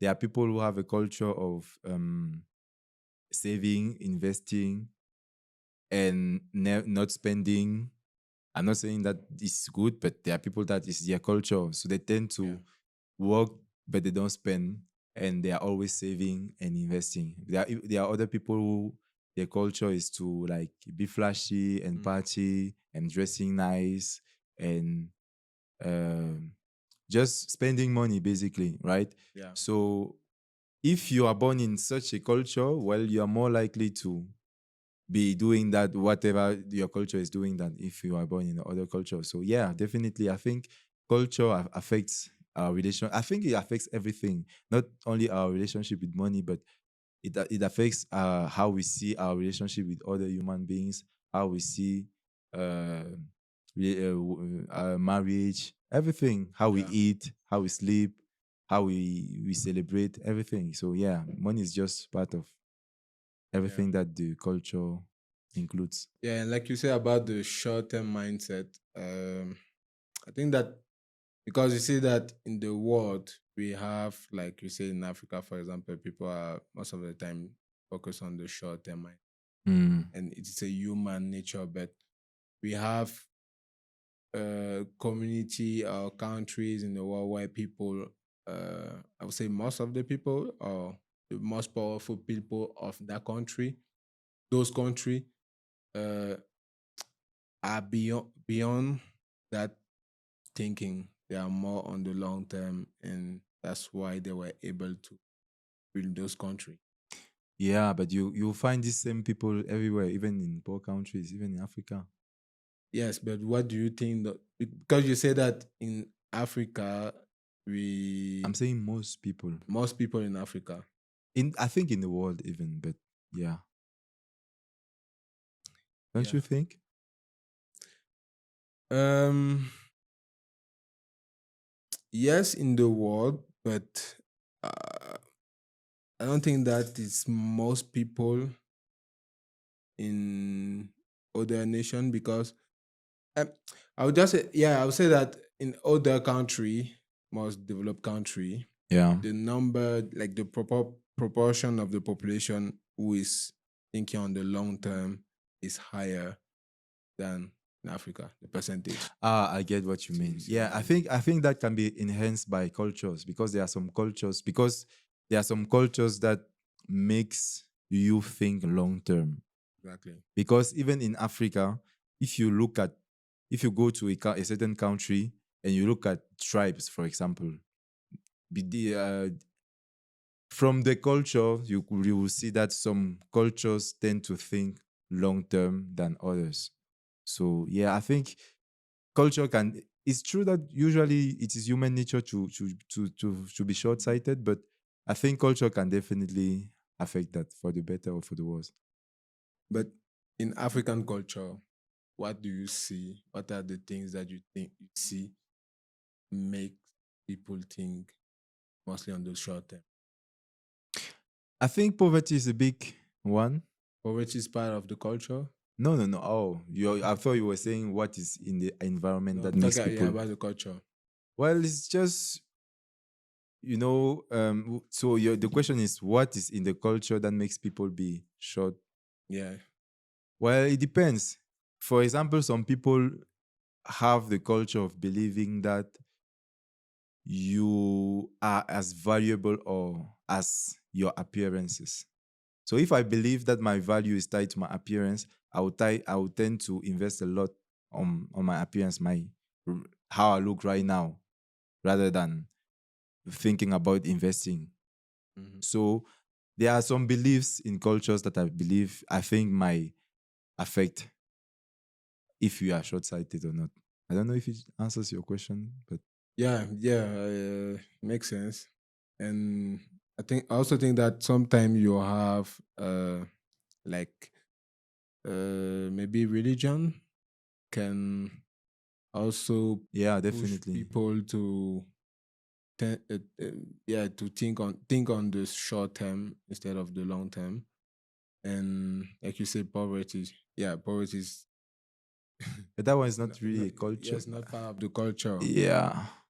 there are people who have a culture of saving, investing, and not spending. I'm not saying that it's good, but there are people that is their culture. So they tend Yeah. to work, but they don't spend, and they are always saving and investing. There are other people who their culture is to like be flashy and Mm. party and dressing nice and um, just spending money basically, right? Yeah. So if you are born in such a culture, well, you are more likely to be doing that, whatever your culture is doing, than if you are born in other culture. So yeah, definitely, I think culture affects our relation. I think it affects everything, not only our relationship with money, but it affects how we see our relationship with other human beings, how we see uh, marriage, everything, how we Yeah. eat, how we sleep, how we celebrate, everything. So yeah, money is just part of Yeah. everything that the culture includes. Yeah, and like you say about the short-term mindset, I think that because you see that in the world we have, like you say in Africa, for example, people are most of the time focused on the short-term mind, Mm. and it's a human nature. But we have community or countries in the world where people, I would say most of the people or the most powerful people of that country, those country, uh, are beyond that thinking. They are more on the long term, and that's why they were able to build those countries. Yeah, but you find these same people everywhere, even in poor countries, even in Africa. Yes, but what do you think? Because you say that in Africa, I'm we saying most people. most people in Africa. I think in the world even, but yeah. Don't Yeah. you think? Um. Yes, in the world, but uh, I don't think that is most people in other nation because um, I would just say, yeah, I would say that in other country, most developed country, Yeah. the number, like the proper proportion of the population who is thinking on the long term is higher than in Africa, the percentage. Ah, I get what you So you mean. see Yeah, what I I mean? think I think that can be enhanced by cultures because there are some cultures that makes you think long term. Exactly. Because even in Africa, if you look at if you go to a certain country and you look at tribes, for example, from the culture, you will see that some cultures tend to think long term than others. So yeah, I think culture can. It's true that usually it is human nature to be short sighted, but I think culture can definitely affect that for the better or for the worse. But in African culture, what do you see? What are the things that you think you see make people think mostly on the short term? I think poverty is a big one. Poverty is part of the culture. No, no, no. Oh, I thought you were saying what is in the environment No, that I'm makes talking, yeah, people. about the culture. Well, it's just so the question is what is in the culture that makes people be short. Yeah. Well, it depends. For example, some people have the culture of believing that you are as valuable or as your appearances. So if I believe that my value is tied to my appearance, I would tend to invest a lot on my appearance, how I look right now, rather than thinking about investing. Hmm. So there are some beliefs in cultures that I think might affect if you are short sighted or not. I don't know if it answers your question, but Yeah, yeah, makes sense. And I also think that sometimes you have like maybe religion can also yeah, push definitely. people to yeah, to think on the short term instead of the long term. And like you say, poverty, yeah, poverty is But that one is no, not really a culture. yes, not part of the culture. Yeah.